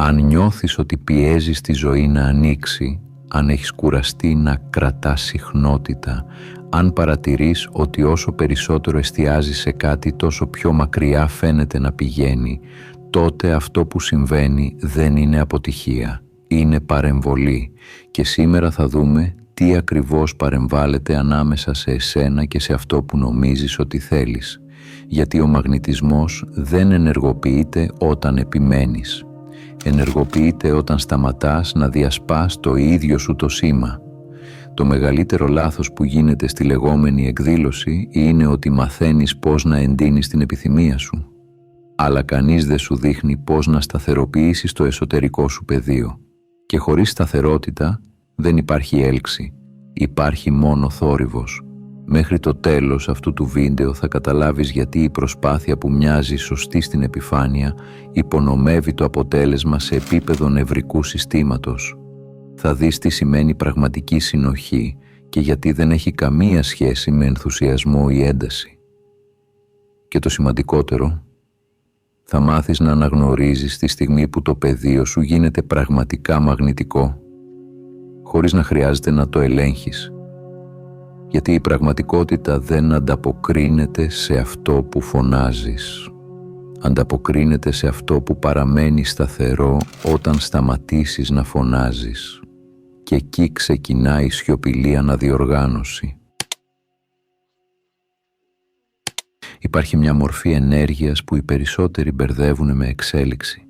Αν νιώθεις ότι πιέζεις τη ζωή να ανοίξει, αν έχεις κουραστεί να κρατάς συχνότητα, αν παρατηρείς ότι όσο περισσότερο εστιάζεις σε κάτι τόσο πιο μακριά φαίνεται να πηγαίνει, τότε αυτό που συμβαίνει δεν είναι αποτυχία, είναι παρεμβολή και σήμερα θα δούμε τι ακριβώς παρεμβάλλεται ανάμεσα σε εσένα και σε αυτό που νομίζεις ότι θέλεις, γιατί ο μαγνητισμός δεν ενεργοποιείται όταν επιμένεις. Ενεργοποιείται όταν σταματάς να διασπάς το ίδιο σου το σήμα. Το μεγαλύτερο λάθος που γίνεται στη λεγόμενη εκδήλωση είναι ότι μαθαίνεις πώς να εντείνεις την επιθυμία σου, αλλά κανείς δεν σου δείχνει πώς να σταθεροποιήσεις το εσωτερικό σου πεδίο. Και χωρίς σταθερότητα δεν υπάρχει έλξη, υπάρχει μόνο θόρυβος. Μέχρι το τέλος αυτού του βίντεο θα καταλάβεις γιατί η προσπάθεια που μοιάζει σωστή στην επιφάνεια υπονομεύει το αποτέλεσμα σε επίπεδο νευρικού συστήματος. Θα δεις τι σημαίνει πραγματική συνοχή και γιατί δεν έχει καμία σχέση με ενθουσιασμό ή ένταση. Και το σημαντικότερο, θα μάθεις να αναγνωρίζεις τη στιγμή που το πεδίο σου γίνεται πραγματικά μαγνητικό, χωρίς να χρειάζεται να το ελέγχεις. Γιατί η πραγματικότητα δεν ανταποκρίνεται σε αυτό που φωνάζεις. Ανταποκρίνεται σε αυτό που παραμένει σταθερό όταν σταματήσεις να φωνάζεις. Και εκεί ξεκινάει η σιωπηλή αναδιοργάνωση. Υπάρχει μια μορφή ενέργειας που οι περισσότεροι μπερδεύουν με εξέλιξη.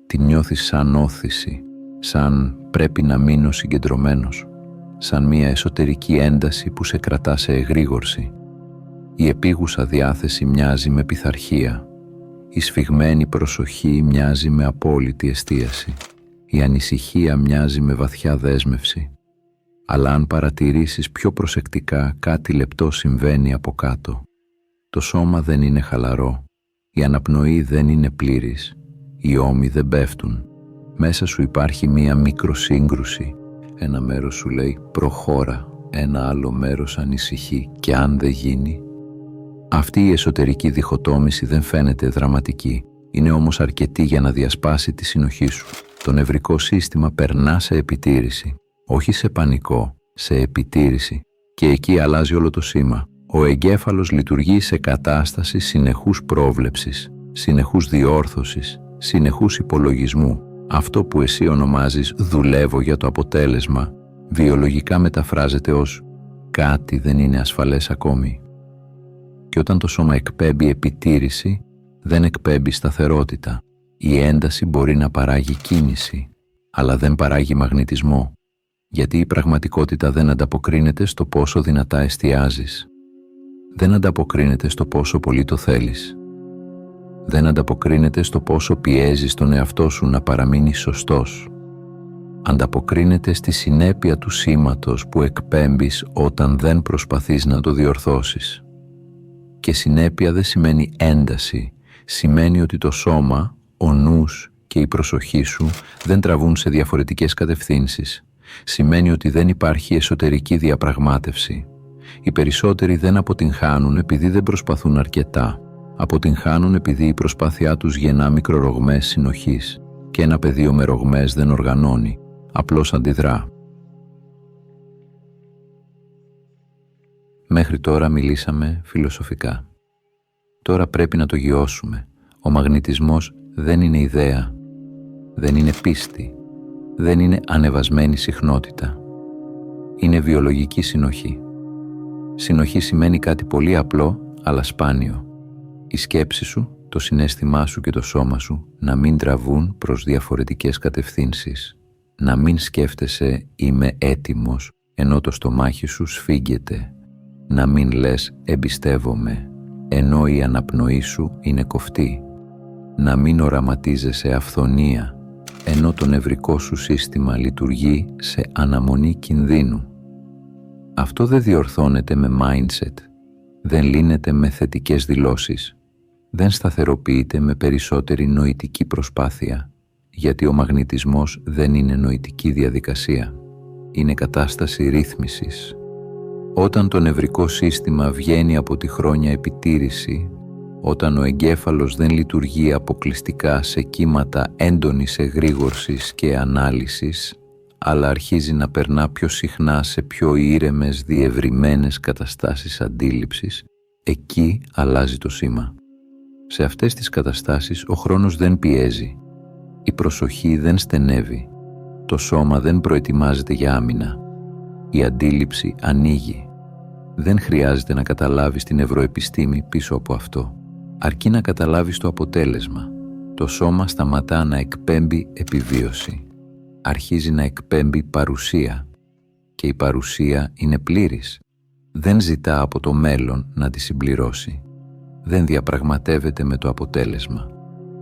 Την νιώθεις σαν όθηση, σαν πρέπει να μείνω συγκεντρωμένος, σαν μια εσωτερική ένταση που σε κρατά σε εγρήγορση. Η επίγουσα διάθεση μοιάζει με πειθαρχία. Η σφιγμένη προσοχή μοιάζει με απόλυτη εστίαση. Η ανησυχία μοιάζει με βαθιά δέσμευση. Αλλά αν παρατηρήσεις πιο προσεκτικά, κάτι λεπτό συμβαίνει από κάτω. Το σώμα δεν είναι χαλαρό. Η αναπνοή δεν είναι πλήρης. Οι ώμοι δεν πέφτουν. Μέσα σου υπάρχει μία μικροσύγκρουση. Ένα μέρος σου λέει προχώρα, ένα άλλο μέρος ανησυχεί και αν δεν γίνει. Αυτή η εσωτερική διχοτόμηση δεν φαίνεται δραματική, είναι όμως αρκετή για να διασπάσει τη συνοχή σου. Το νευρικό σύστημα περνά σε επιτήρηση, όχι σε πανικό, σε επιτήρηση και εκεί αλλάζει όλο το σήμα. Ο εγκέφαλος λειτουργεί σε κατάσταση συνεχούς πρόβλεψης, συνεχούς διόρθωσης, συνεχούς υπολογισμού. Αυτό που εσύ ονομάζεις «δουλεύω για το αποτέλεσμα» βιολογικά μεταφράζεται ως «κάτι δεν είναι ασφαλές ακόμη». Και όταν το σώμα εκπέμπει επιτήρηση, δεν εκπέμπει σταθερότητα. Η ένταση μπορεί να παράγει κίνηση, αλλά δεν παράγει μαγνητισμό, γιατί η πραγματικότητα δεν ανταποκρίνεται στο πόσο δυνατά εστιάζεις. Δεν ανταποκρίνεται στο πόσο πολύ το θέλεις. Δεν ανταποκρίνεται στο πόσο πιέζεις τον εαυτό σου να παραμείνει σωστός. Ανταποκρίνεται στη συνέπεια του σήματος που εκπέμπεις όταν δεν προσπαθείς να το διορθώσεις. Και συνέπεια δεν σημαίνει ένταση, σημαίνει ότι το σώμα, ο νους και η προσοχή σου δεν τραβούν σε διαφορετικές κατευθύνσεις. Σημαίνει ότι δεν υπάρχει εσωτερική διαπραγμάτευση. Οι περισσότεροι δεν αποτυγχάνουν επειδή δεν προσπαθούν αρκετά. Αποτυγχάνουν επειδή η προσπάθειά τους γεννά μικρορογμές συνοχής και ένα πεδίο με ρογμές δεν οργανώνει, απλώς αντιδρά. Μέχρι τώρα μιλήσαμε φιλοσοφικά. Τώρα πρέπει να το γιώσουμε. Ο μαγνητισμός δεν είναι ιδέα, δεν είναι πίστη, δεν είναι ανεβασμένη συχνότητα. Είναι βιολογική συνοχή. Συνοχή σημαίνει κάτι πολύ απλό, αλλά σπάνιο. Η σκέψη σου, το συναίσθημά σου και το σώμα σου να μην τραβούν προς διαφορετικές κατευθύνσεις. Να μην σκέφτεσαι «είμαι έτοιμος» ενώ το στομάχι σου σφίγγεται. Να μην λες «εμπιστεύομαι» ενώ η αναπνοή σου είναι κοφτή. Να μην οραματίζεσαι αυθονία ενώ το νευρικό σου σύστημα λειτουργεί σε αναμονή κινδύνου. Αυτό δεν διορθώνεται με mindset, δεν λύνεται με θετικές δηλώσεις, δεν σταθεροποιείται με περισσότερη νοητική προσπάθεια, γιατί ο μαγνητισμός δεν είναι νοητική διαδικασία, είναι κατάσταση ρύθμισης. Όταν το νευρικό σύστημα βγαίνει από τη χρόνια επιτήρηση, όταν ο εγκέφαλος δεν λειτουργεί αποκλειστικά σε κύματα έντονης εγρήγορσης και ανάλυσης, αλλά αρχίζει να περνά πιο συχνά σε πιο ήρεμες, διευρυμένες καταστάσεις αντίληψης, εκεί αλλάζει το σήμα. Σε αυτές τις καταστάσεις ο χρόνος δεν πιέζει, η προσοχή δεν στενεύει, το σώμα δεν προετοιμάζεται για άμυνα, η αντίληψη ανοίγει. Δεν χρειάζεται να καταλάβεις την ευρωεπιστήμη πίσω από αυτό, αρκεί να καταλάβεις το αποτέλεσμα. Το σώμα σταματά να εκπέμπει επιβίωση, αρχίζει να εκπέμπει παρουσία και η παρουσία είναι πλήρης. Δεν ζητά από το μέλλον να τη συμπληρώσει, δεν διαπραγματεύεται με το αποτέλεσμα.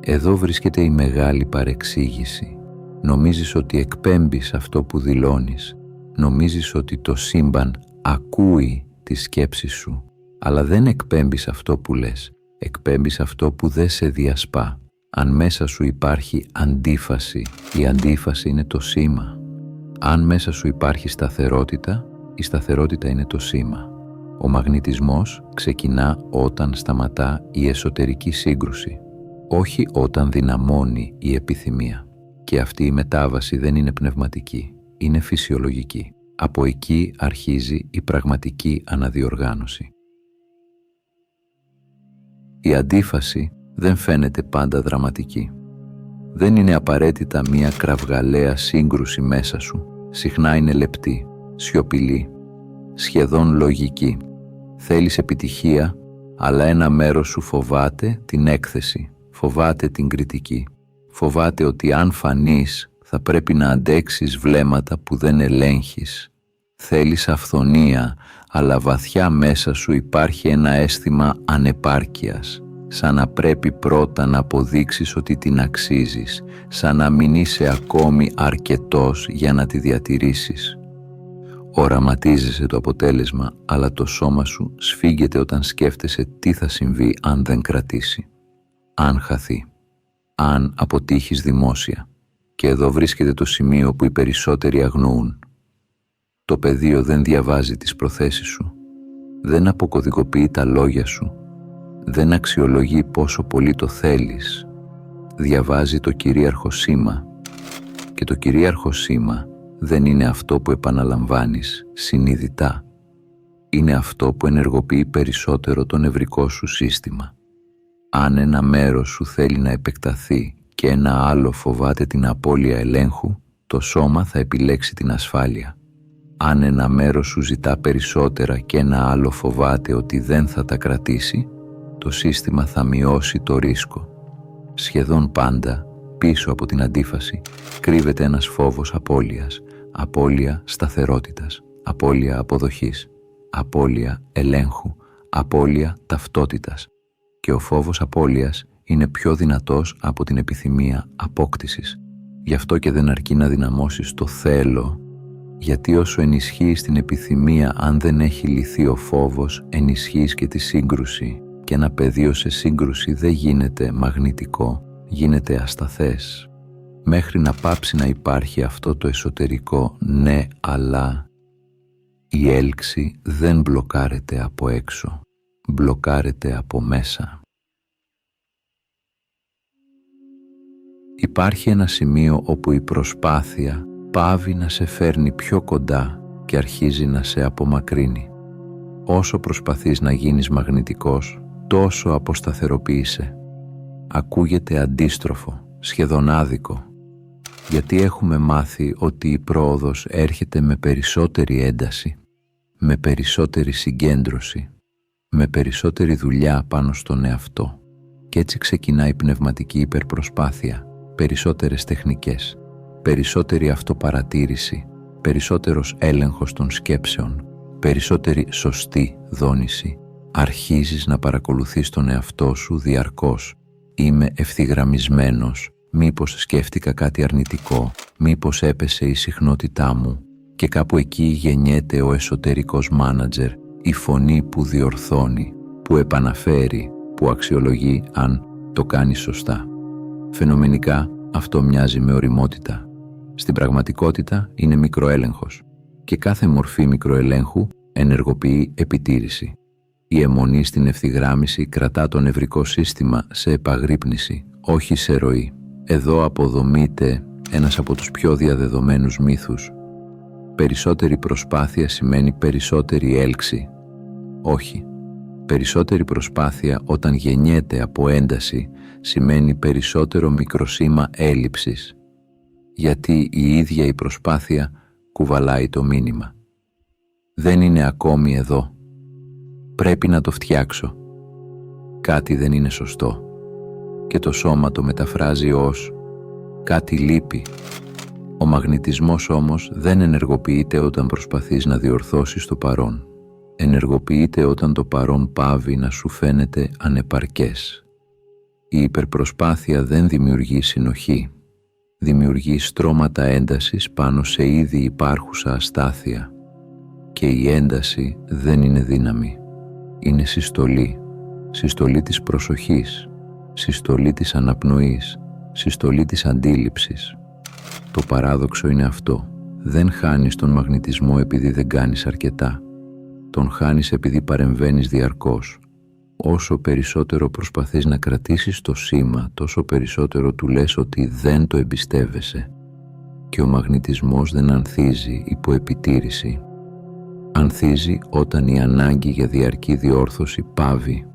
Εδώ βρίσκεται η μεγάλη παρεξήγηση. Νομίζεις ότι εκπέμπεις αυτό που δηλώνεις, νομίζεις ότι το σύμπαν ακούει τη σκέψη σου, αλλά δεν εκπέμπεις αυτό που λες, εκπέμπεις αυτό που δεν σε διασπά. Αν μέσα σου υπάρχει αντίφαση, η αντίφαση είναι το σήμα. Αν μέσα σου υπάρχει σταθερότητα, η σταθερότητα είναι το σήμα. Ο μαγνητισμός ξεκινά όταν σταματά η εσωτερική σύγκρουση, όχι όταν δυναμώνει η επιθυμία. Και αυτή η μετάβαση δεν είναι πνευματική, είναι φυσιολογική. Από εκεί αρχίζει η πραγματική αναδιοργάνωση. Η αντίφαση δεν φαίνεται πάντα δραματική. Δεν είναι απαραίτητα μία κραυγαλαία σύγκρουση μέσα σου. Συχνά είναι λεπτή, σιωπηλή, σχεδόν λογική. Θέλεις επιτυχία, αλλά ένα μέρος σου φοβάται την έκθεση, φοβάται την κριτική. Φοβάται ότι αν φανείς θα πρέπει να αντέξεις βλέμματα που δεν ελέγχεις. Θέλεις αυθονία, αλλά βαθιά μέσα σου υπάρχει ένα αίσθημα ανεπάρκειας, σαν να πρέπει πρώτα να αποδείξεις ότι την αξίζεις, σαν να μην είσαι ακόμη αρκετός για να τη διατηρήσεις. Οραματίζεσαι το αποτέλεσμα, αλλά το σώμα σου σφίγγεται όταν σκέφτεσαι τι θα συμβεί αν δεν κρατήσει, αν χαθεί, αν αποτύχεις δημόσια. Και εδώ βρίσκεται το σημείο που οι περισσότεροι αγνοούν. Το πεδίο δεν διαβάζει τις προθέσεις σου, δεν αποκωδικοποιεί τα λόγια σου, δεν αξιολογεί πόσο πολύ το θέλεις. Διαβάζει το κυρίαρχο σήμα και το κυρίαρχο σήμα δεν είναι αυτό που επαναλαμβάνεις συνειδητά. Είναι αυτό που ενεργοποιεί περισσότερο το νευρικό σου σύστημα. Αν ένα μέρος σου θέλει να επεκταθεί και ένα άλλο φοβάται την απώλεια ελέγχου, το σώμα θα επιλέξει την ασφάλεια. Αν ένα μέρος σου ζητά περισσότερα και ένα άλλο φοβάται ότι δεν θα τα κρατήσει, το σύστημα θα μειώσει το ρίσκο. Σχεδόν πάντα, πίσω από την αντίφαση, κρύβεται ένας φόβος απώλειας, απώλεια σταθερότητας, απώλεια αποδοχής, απώλεια ελέγχου, απώλεια ταυτότητας. Και ο φόβος απώλειας είναι πιο δυνατός από την επιθυμία απόκτησης. Γι' αυτό και δεν αρκεί να δυναμώσεις το θέλω, γιατί όσο ενισχύεις την επιθυμία, αν δεν έχει λυθεί ο φόβος, ενισχύεις και τη σύγκρουση. Και ένα πεδίο σε σύγκρουση δεν γίνεται μαγνητικό, γίνεται ασταθές. Μέχρι να πάψει να υπάρχει αυτό το εσωτερικό ναι, αλλά η έλξη δεν μπλοκάρεται από έξω, μπλοκάρεται από μέσα. Υπάρχει ένα σημείο όπου η προσπάθεια πάβει να σε φέρνει πιο κοντά και αρχίζει να σε απομακρύνει. Όσο προσπαθείς να γίνεις μαγνητικός, τόσο αποσταθεροποιείσαι. Ακούγεται αντίστροφο, σχεδόν άδικο, γιατί έχουμε μάθει ότι η πρόοδος έρχεται με περισσότερη ένταση, με περισσότερη συγκέντρωση, με περισσότερη δουλειά πάνω στον εαυτό. Και έτσι ξεκινάει η πνευματική υπερπροσπάθεια, περισσότερες τεχνικές, περισσότερη αυτοπαρατήρηση, περισσότερος έλεγχος των σκέψεων, περισσότερη σωστή δόνηση. Αρχίζεις να παρακολουθείς τον εαυτό σου διαρκώς. Είμαι ευθυγραμμισμένος, μήπως σκέφτηκα κάτι αρνητικό, μήπως έπεσε η συχνότητά μου. Και κάπου εκεί γεννιέται ο εσωτερικός μάνατζερ, η φωνή που διορθώνει, που επαναφέρει, που αξιολογεί αν το κάνει σωστά. Φαινομενικά αυτό μοιάζει με ωριμότητα. Στην πραγματικότητα είναι μικροέλεγχος και κάθε μορφή μικροελέγχου ενεργοποιεί επιτήρηση. Η αιμονή στην ευθυγράμμιση κρατά το νευρικό σύστημα σε επαγρύπνηση, όχι σε ροή. Εδώ αποδομείται ένας από τους πιο διαδεδομένους μύθους. Περισσότερη προσπάθεια σημαίνει περισσότερη έλξη. Όχι. Περισσότερη προσπάθεια όταν γεννιέται από ένταση σημαίνει περισσότερο μικροσύμα έλλειψης. Γιατί η ίδια η προσπάθεια κουβαλάει το μήνυμα. Δεν είναι ακόμη εδώ. Πρέπει να το φτιάξω. Κάτι δεν είναι σωστό. Και το σώμα το μεταφράζει ως κάτι λείπει. Ο μαγνητισμός όμως δεν ενεργοποιείται όταν προσπαθείς να διορθώσεις το παρόν. Ενεργοποιείται όταν το παρόν πάβει να σου φαίνεται ανεπαρκές. Η υπερπροσπάθεια δεν δημιουργεί συνοχή. Δημιουργεί στρώματα έντασης πάνω σε ήδη υπάρχουσα αστάθεια. Και η ένταση δεν είναι δύναμη. Είναι συστολή. Συστολή της προσοχής. Συστολή της αναπνοής. Συστολή της αντίληψης. Το παράδοξο είναι αυτό. Δεν χάνεις τον μαγνητισμό επειδή δεν κάνεις αρκετά. Τον χάνεις επειδή παρεμβαίνεις διαρκώς. Όσο περισσότερο προσπαθείς να κρατήσεις το σήμα, τόσο περισσότερο του λες ότι δεν το εμπιστεύεσαι. Και ο μαγνητισμός δεν ανθίζει υπό επιτήρηση. Ανθίζει όταν η ανάγκη για διαρκή διόρθωση πάβει.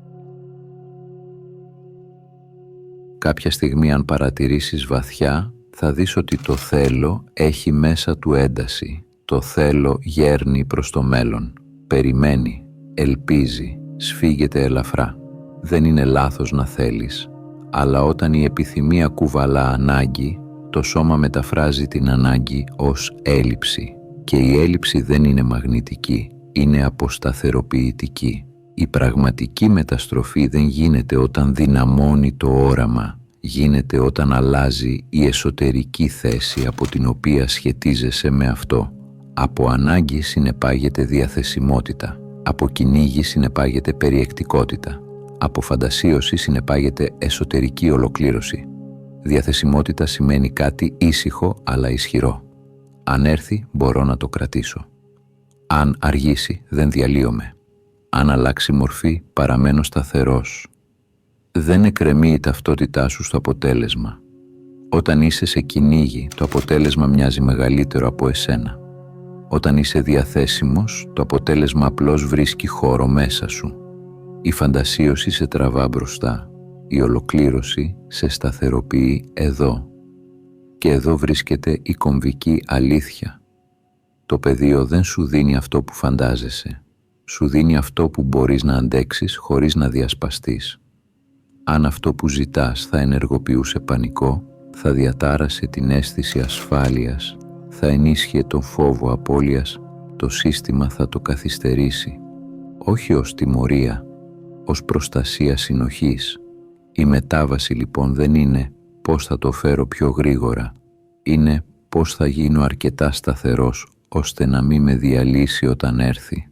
Κάποια στιγμή, αν παρατηρήσεις βαθιά, θα δεις ότι το θέλω έχει μέσα του ένταση. Το θέλω γέρνει προς το μέλλον. Περιμένει, ελπίζει, σφίγγεται ελαφρά. Δεν είναι λάθος να θέλεις, αλλά όταν η επιθυμία κουβαλά ανάγκη, το σώμα μεταφράζει την ανάγκη ως έλλειψη. Και η έλλειψη δεν είναι μαγνητική, είναι αποσταθεροποιητική. Η πραγματική μεταστροφή δεν γίνεται όταν δυναμώνει το όραμα, γίνεται όταν αλλάζει η εσωτερική θέση από την οποία σχετίζεσαι με αυτό. Από ανάγκη συνεπάγεται διαθεσιμότητα, από κυνήγι συνεπάγεται περιεκτικότητα, από φαντασίωση συνεπάγεται εσωτερική ολοκλήρωση. Διαθεσιμότητα σημαίνει κάτι ήσυχο αλλά ισχυρό. Αν έρθει μπορώ να το κρατήσω. Αν αργήσει δεν διαλύομαι. Αν αλλάξει μορφή παραμένω σταθερός. Δεν εκκρεμεί η ταυτότητά σου στο αποτέλεσμα. Όταν είσαι σε κυνήγι, το αποτέλεσμα μοιάζει μεγαλύτερο από εσένα. Όταν είσαι διαθέσιμος, το αποτέλεσμα απλώς βρίσκει χώρο μέσα σου. Η φαντασίωση σε τραβά μπροστά. Η ολοκλήρωση σε σταθεροποιεί εδώ. Και εδώ βρίσκεται η κομβική αλήθεια. Το πεδίο δεν σου δίνει αυτό που φαντάζεσαι. Σου δίνει αυτό που μπορείς να αντέξεις χωρίς να διασπαστείς. Αν αυτό που ζητάς θα ενεργοποιούσε πανικό, θα διατάρασε την αίσθηση ασφάλειας, θα ενίσχυε τον φόβο απώλειας, το σύστημα θα το καθυστερήσει. Όχι ως τιμωρία, ως προστασία συνοχής. Η μετάβαση λοιπόν δεν είναι πώς θα το φέρω πιο γρήγορα, είναι πώς θα γίνω αρκετά σταθερός ώστε να μην με διαλύσει όταν έρθει.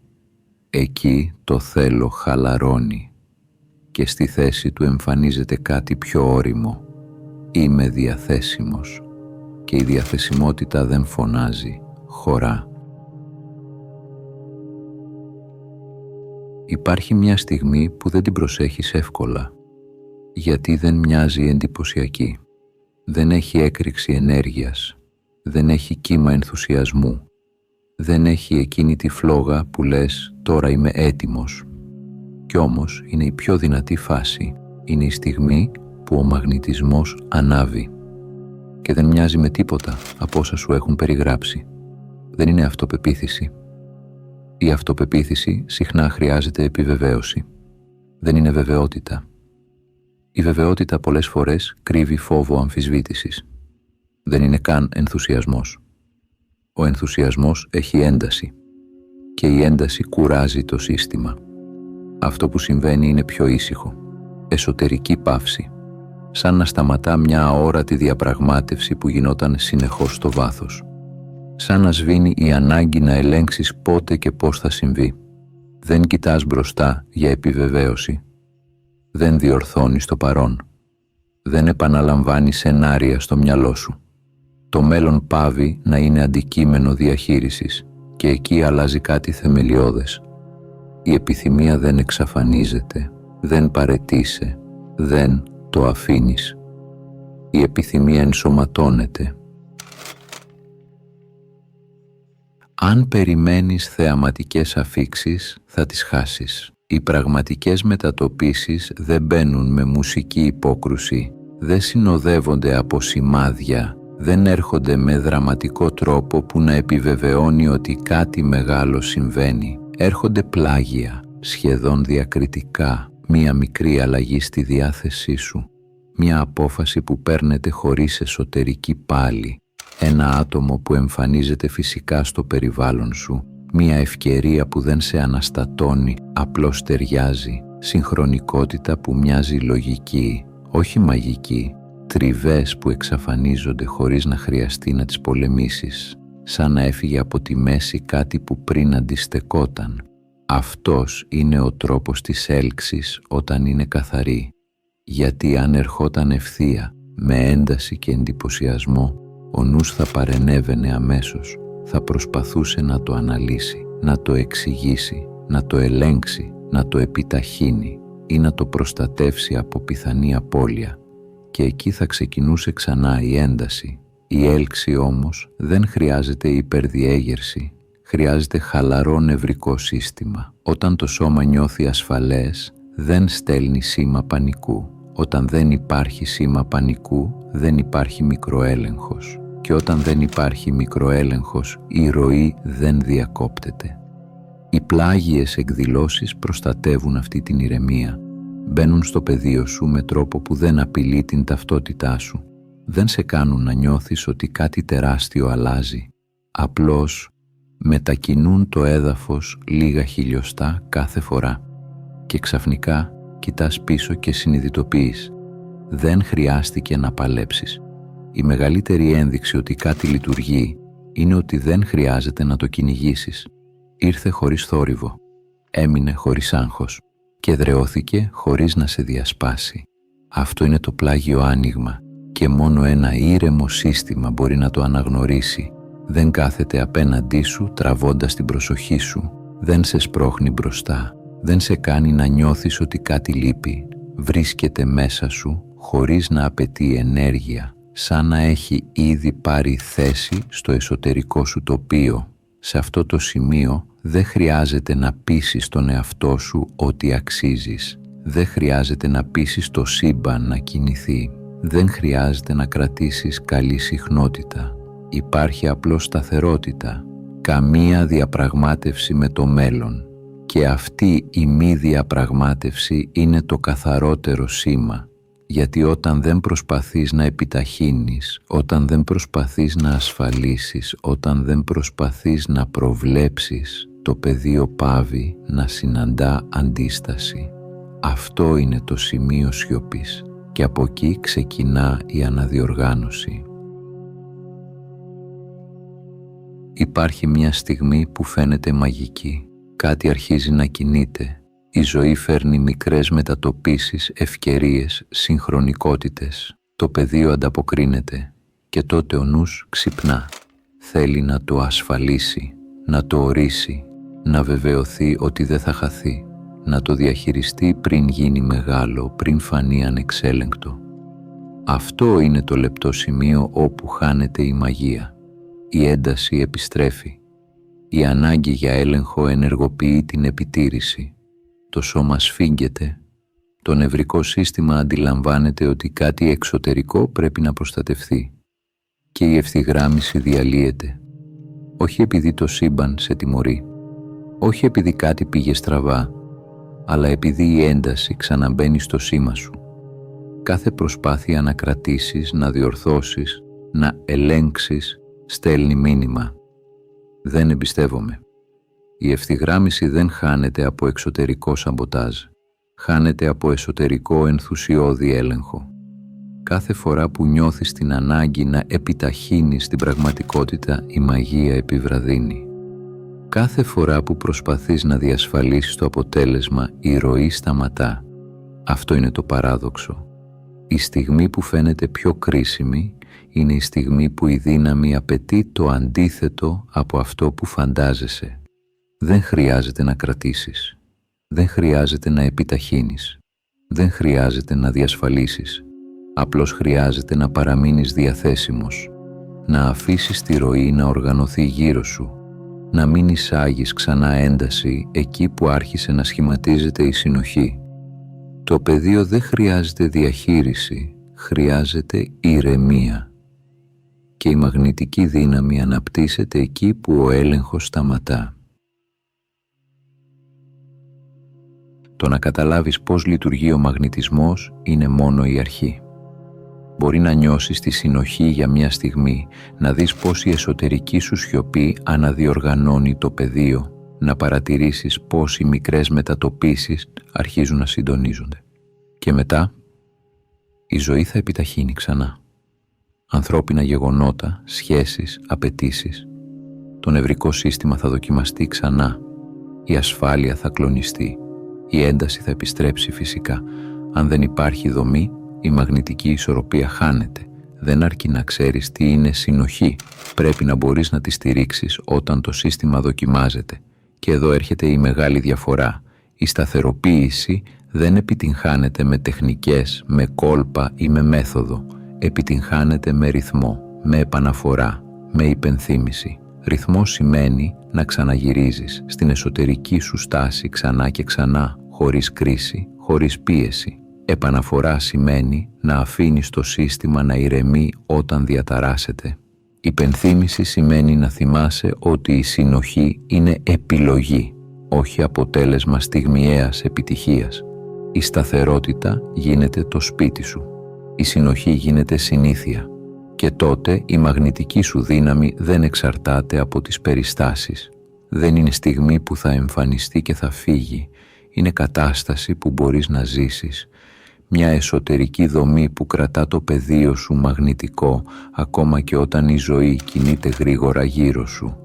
Εκεί το θέλω χαλαρώνει και στη θέση του εμφανίζεται κάτι πιο ώριμο. Είμαι διαθέσιμος και η διαθεσιμότητα δεν φωνάζει, χωρά. Υπάρχει μια στιγμή που δεν την προσέχεις εύκολα, γιατί δεν μοιάζει εντυπωσιακή. Δεν έχει έκρηξη ενέργειας, δεν έχει κύμα ενθουσιασμού, δεν έχει εκείνη τη φλόγα που λες «τώρα είμαι έτοιμος». Κι όμως είναι η πιο δυνατή φάση, είναι η στιγμή που ο μαγνητισμός ανάβει και δεν μοιάζει με τίποτα από όσα σου έχουν περιγράψει. Δεν είναι αυτοπεποίθηση. Η αυτοπεποίθηση συχνά χρειάζεται επιβεβαίωση. Δεν είναι βεβαιότητα. Η βεβαιότητα πολλές φορές κρύβει φόβο αμφισβήτησης. Δεν είναι καν ενθουσιασμός. Ο ενθουσιασμός έχει ένταση και η ένταση κουράζει το σύστημα. Αυτό που συμβαίνει είναι πιο ήσυχο. Εσωτερική παύση. Σαν να σταματά μια αόρατη διαπραγμάτευση που γινόταν συνεχώς στο βάθος. Σαν να σβήνει η ανάγκη να ελέγξεις πότε και πώς θα συμβεί. Δεν κοιτάς μπροστά για επιβεβαίωση. Δεν διορθώνεις το παρόν. Δεν επαναλαμβάνεις σενάρια στο μυαλό σου. Το μέλλον πάβει να είναι αντικείμενο διαχείρισης και εκεί αλλάζει κάτι θεμελιώδες. Η επιθυμία δεν εξαφανίζεται, δεν παραιτείσαι, δεν το αφήνεις. Η επιθυμία ενσωματώνεται. Αν περιμένεις θεαματικές αφίξεις, θα τις χάσεις. Οι πραγματικές μετατοπίσεις δεν μπαίνουν με μουσική υπόκρουση, δεν συνοδεύονται από σημάδια, δεν έρχονται με δραματικό τρόπο που να επιβεβαιώνει ότι κάτι μεγάλο συμβαίνει. Έρχονται πλάγια, σχεδόν διακριτικά, μία μικρή αλλαγή στη διάθεσή σου, μία απόφαση που παίρνεται χωρίς εσωτερική πάλη, ένα άτομο που εμφανίζεται φυσικά στο περιβάλλον σου, μία ευκαιρία που δεν σε αναστατώνει, απλώς ταιριάζει, συγχρονικότητα που μοιάζει λογική, όχι μαγική, τριβές που εξαφανίζονται χωρίς να χρειαστεί να τις πολεμήσεις, σαν να έφυγε από τη μέση κάτι που πριν αντιστεκόταν. Αυτός είναι ο τρόπος της έλξης όταν είναι καθαρή, γιατί αν ερχόταν ευθεία, με ένταση και εντυπωσιασμό, ο νους θα παρενέβαινε αμέσως, θα προσπαθούσε να το αναλύσει, να το εξηγήσει, να το ελέγξει, να το επιταχύνει ή να το προστατεύσει από πιθανή απώλεια, και εκεί θα ξεκινούσε ξανά η ένταση. Η έλξη όμως δεν χρειάζεται υπερδιέγερση, χρειάζεται χαλαρό νευρικό σύστημα. Όταν το σώμα νιώθει ασφαλές, δεν στέλνει σήμα πανικού. Όταν δεν υπάρχει σήμα πανικού, δεν υπάρχει μικροέλεγχος. Και όταν δεν υπάρχει μικροέλεγχος, η ροή δεν διακόπτεται. Οι πλάγιες εκδηλώσεις προστατεύουν αυτή την ηρεμία. Μπαίνουν στο πεδίο σου με τρόπο που δεν απειλεί την ταυτότητά σου. Δεν σε κάνουν να νιώθεις ότι κάτι τεράστιο αλλάζει. Απλώς μετακινούν το έδαφος λίγα χιλιοστά κάθε φορά. Και ξαφνικά κοιτάς πίσω και συνειδητοποιείς. Δεν χρειάστηκε να παλέψεις. Η μεγαλύτερη ένδειξη ότι κάτι λειτουργεί είναι ότι δεν χρειάζεται να το κυνηγήσεις. Ήρθε χωρίς θόρυβο, έμεινε χωρίς άγχος και δρεώθηκε χωρίς να σε διασπάσει. Αυτό είναι το πλάγιο άνοιγμα και μόνο ένα ήρεμο σύστημα μπορεί να το αναγνωρίσει. Δεν κάθεται απέναντί σου τραβώντας την προσοχή σου, δεν σε σπρώχνει μπροστά, δεν σε κάνει να νιώθεις ότι κάτι λείπει. Βρίσκεται μέσα σου χωρίς να απαιτεί ενέργεια, σαν να έχει ήδη πάρει θέση στο εσωτερικό σου τοπίο. Σε αυτό το σημείο δεν χρειάζεται να πείσεις τον εαυτό σου ότι αξίζεις. Δεν χρειάζεται να πείσεις το σύμπαν να κινηθεί. Δεν χρειάζεται να κρατήσεις καλή συχνότητα. Υπάρχει απλώς σταθερότητα. Καμία διαπραγμάτευση με το μέλλον. Και αυτή η μη διαπραγμάτευση είναι το καθαρότερο σήμα. Γιατί όταν δεν προσπαθείς να επιταχύνεις, όταν δεν προσπαθείς να ασφαλίσεις, όταν δεν προσπαθείς να προβλέψεις, το πεδίο πάβει να συναντά αντίσταση. Αυτό είναι το σημείο σιωπής και από εκεί ξεκινά η αναδιοργάνωση. Υπάρχει μια στιγμή που φαίνεται μαγική. Κάτι αρχίζει να κινείται. Η ζωή φέρνει μικρές μετατοπίσεις, ευκαιρίες, συγχρονικότητες. Το πεδίο ανταποκρίνεται και τότε ο νους ξυπνά. Θέλει να το ασφαλίσει, να το ορίσει, να βεβαιωθεί ότι δεν θα χαθεί, να το διαχειριστεί πριν γίνει μεγάλο, πριν φανεί ανεξέλεγκτο. Αυτό είναι το λεπτό σημείο όπου χάνεται η μαγεία. Η ένταση επιστρέφει. Η ανάγκη για έλεγχο ενεργοποιεί την επιτήρηση. Το σώμα σφίγγεται. Το νευρικό σύστημα αντιλαμβάνεται ότι κάτι εξωτερικό πρέπει να προστατευθεί. Και η ευθυγράμμιση διαλύεται. Όχι επειδή το σύμπαν σε τιμωρεί. Όχι επειδή κάτι πήγε στραβά, αλλά επειδή η ένταση ξαναμπαίνει στο σήμα σου. Κάθε προσπάθεια να κρατήσεις, να διορθώσεις, να ελέγξεις, στέλνει μήνυμα. Δεν εμπιστεύομαι. Η ευθυγράμμιση δεν χάνεται από εξωτερικό σαμποτάζ. Χάνεται από εσωτερικό ενθουσιώδη έλεγχο. Κάθε φορά που νιώθεις την ανάγκη να επιταχύνεις την πραγματικότητα, η μαγεία επιβραδύνει. Κάθε φορά που προσπαθείς να διασφαλίσεις το αποτέλεσμα, η ροή σταματά. Αυτό είναι το παράδοξο. Η στιγμή που φαίνεται πιο κρίσιμη είναι η στιγμή που η δύναμη απαιτεί το αντίθετο από αυτό που φαντάζεσαι. Δεν χρειάζεται να κρατήσεις. Δεν χρειάζεται να επιταχύνεις. Δεν χρειάζεται να διασφαλίσεις. Απλώς χρειάζεται να παραμείνεις διαθέσιμος, να αφήσεις τη ροή να οργανωθεί γύρω σου, να μην εισάγεις ξανά ένταση εκεί που άρχισε να σχηματίζεται η συνοχή. Το πεδίο δεν χρειάζεται διαχείριση, χρειάζεται ηρεμία. Και η μαγνητική δύναμη αναπτύσσεται εκεί που ο έλεγχος σταματά. Το να καταλάβεις πώς λειτουργεί ο μαγνητισμός είναι μόνο η αρχή. Μπορεί να νιώσεις τη συνοχή για μια στιγμή, να δεις πώς η εσωτερική σου σιωπή αναδιοργανώνει το πεδίο, να παρατηρήσεις πώς οι μικρές μετατοπίσεις αρχίζουν να συντονίζονται. Και μετά, η ζωή θα επιταχύνει ξανά. Ανθρώπινα γεγονότα, σχέσεις, απαιτήσεις. Το νευρικό σύστημα θα δοκιμαστεί ξανά. Η ασφάλεια θα κλονιστεί. Η ένταση θα επιστρέψει φυσικά. Αν δεν υπάρχει δομή, η μαγνητική ισορροπία χάνεται. Δεν αρκεί να ξέρεις τι είναι συνοχή. Πρέπει να μπορείς να τη στηρίξεις όταν το σύστημα δοκιμάζεται. Και εδώ έρχεται η μεγάλη διαφορά. Η σταθεροποίηση δεν επιτυγχάνεται με τεχνικές, με κόλπα ή με μέθοδο. Επιτυγχάνεται με ρυθμό, με επαναφορά, με υπενθύμηση. Ρυθμός σημαίνει να ξαναγυρίζεις στην εσωτερική σου στάση ξανά και ξανά, χωρίς κρίση, χωρίς πίεση. Επαναφορά σημαίνει να αφήνεις το σύστημα να ηρεμεί όταν διαταράσσεται. Υπενθύμηση σημαίνει να θυμάσαι ότι η συνοχή είναι επιλογή, όχι αποτέλεσμα στιγμιαίας επιτυχίας. Η σταθερότητα γίνεται το σπίτι σου. Η συνοχή γίνεται συνήθεια. Και τότε η μαγνητική σου δύναμη δεν εξαρτάται από τις περιστάσεις. Δεν είναι στιγμή που θα εμφανιστεί και θα φύγει. Είναι κατάσταση που μπορείς να ζήσεις. Μια εσωτερική δομή που κρατά το πεδίο σου μαγνητικό ακόμα και όταν η ζωή κινείται γρήγορα γύρω σου.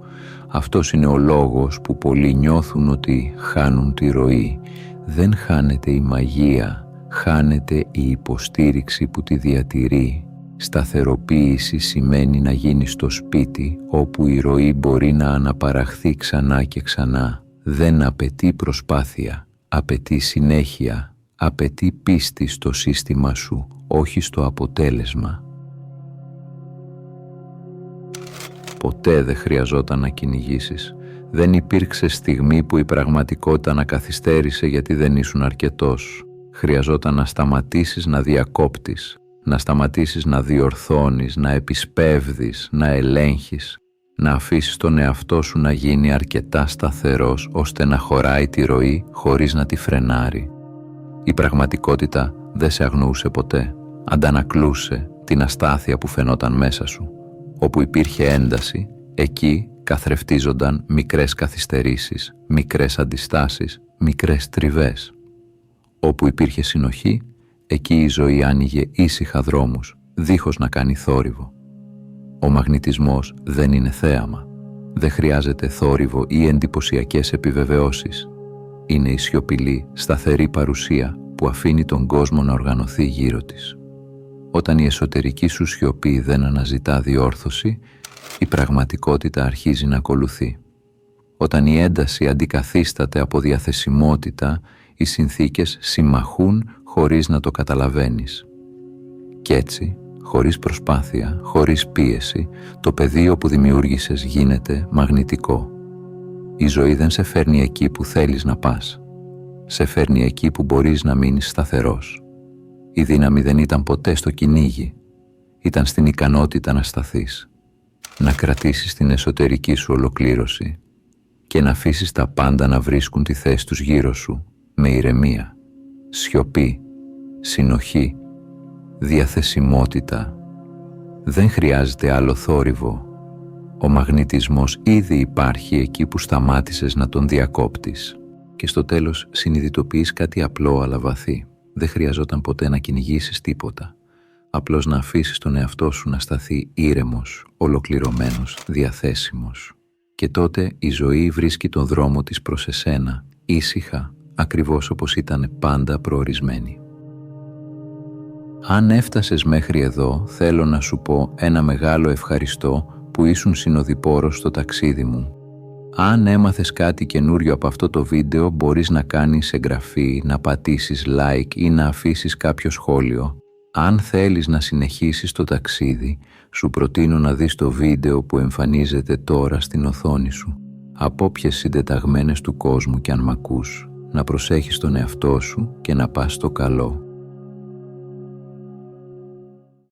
Αυτός είναι ο λόγος που πολλοί νιώθουν ότι χάνουν τη ροή. Δεν χάνεται η μαγεία, χάνεται η υποστήριξη που τη διατηρεί. Σταθεροποίηση σημαίνει να γίνεις στο σπίτι όπου η ροή μπορεί να αναπαραχθεί ξανά και ξανά. Δεν απαιτεί προσπάθεια, απαιτεί συνέχεια, απαιτεί πίστη στο σύστημα σου, όχι στο αποτέλεσμα. Ποτέ δεν χρειαζόταν να κυνηγήσεις. Δεν υπήρξε στιγμή που η πραγματικότητα να καθυστέρησε γιατί δεν ήσουν αρκετός. Χρειαζόταν να σταματήσεις να διακόπτεις, να σταματήσεις να διορθώνεις, να επισπεύδεις, να ελέγχεις, να αφήσεις τον εαυτό σου να γίνει αρκετά σταθερός ώστε να χωράει τη ροή χωρίς να τη φρενάρει. Η πραγματικότητα δεν σε αγνοούσε ποτέ. Αντανακλούσε την αστάθεια που φαινόταν μέσα σου. Όπου υπήρχε ένταση, εκεί καθρεφτίζονταν μικρές καθυστερήσεις, μικρές αντιστάσεις, μικρές τριβές. Όπου υπήρχε συνοχή, εκεί η ζωή άνοιγε ήσυχα δρόμους, δίχως να κάνει θόρυβο. Ο μαγνητισμός δεν είναι θέαμα. Δεν χρειάζεται θόρυβο ή εντυπωσιακές επιβεβαιώσεις. Είναι η σιωπηλή, σταθερή παρουσία που αφήνει τον κόσμο να οργανωθεί γύρω της. Όταν η εσωτερική σου σιωπή δεν αναζητά διόρθωση, η πραγματικότητα αρχίζει να ακολουθεί. Όταν η ένταση αντικαθίσταται από διαθεσιμότητα, οι συνθήκες συμμαχούν χωρίς να το καταλαβαίνεις. Κι έτσι, χωρίς προσπάθεια, χωρίς πίεση, το πεδίο που δημιούργησες γίνεται μαγνητικό. Η ζωή δεν σε φέρνει εκεί που θέλεις να πας. Σε φέρνει εκεί που μπορείς να μείνεις σταθερός. Η δύναμη δεν ήταν ποτέ στο κυνήγι. Ήταν στην ικανότητα να σταθείς. Να κρατήσεις την εσωτερική σου ολοκλήρωση και να αφήσεις τα πάντα να βρίσκουν τη θέση τους γύρω σου με ηρεμία, σιωπή, συνοχή, διαθεσιμότητα. Δεν χρειάζεται άλλο θόρυβο. Ο μαγνητισμός ήδη υπάρχει εκεί που σταμάτησες να τον διακόπτεις. Και στο τέλος συνειδητοποιείς κάτι απλό αλλά βαθύ. Δεν χρειαζόταν ποτέ να κυνηγήσεις τίποτα. Απλώς να αφήσεις τον εαυτό σου να σταθεί ήρεμος, ολοκληρωμένος, διαθέσιμος. Και τότε η ζωή βρίσκει τον δρόμο της προς εσένα, ήσυχα, ακριβώς όπως ήταν πάντα προορισμένη. Αν έφτασες μέχρι εδώ, θέλω να σου πω ένα μεγάλο ευχαριστώ που ήσουν συνοδοιπόρος στο ταξίδι μου. Αν έμαθες κάτι καινούριο από αυτό το βίντεο, μπορείς να κάνεις εγγραφή, να πατήσεις like ή να αφήσεις κάποιο σχόλιο. Αν θέλεις να συνεχίσεις το ταξίδι, σου προτείνω να δεις το βίντεο που εμφανίζεται τώρα στην οθόνη σου. Από όποιες συντεταγμένες του κόσμου κι αν μ' ακούς, να προσέχεις τον εαυτό σου και να πας στο καλό.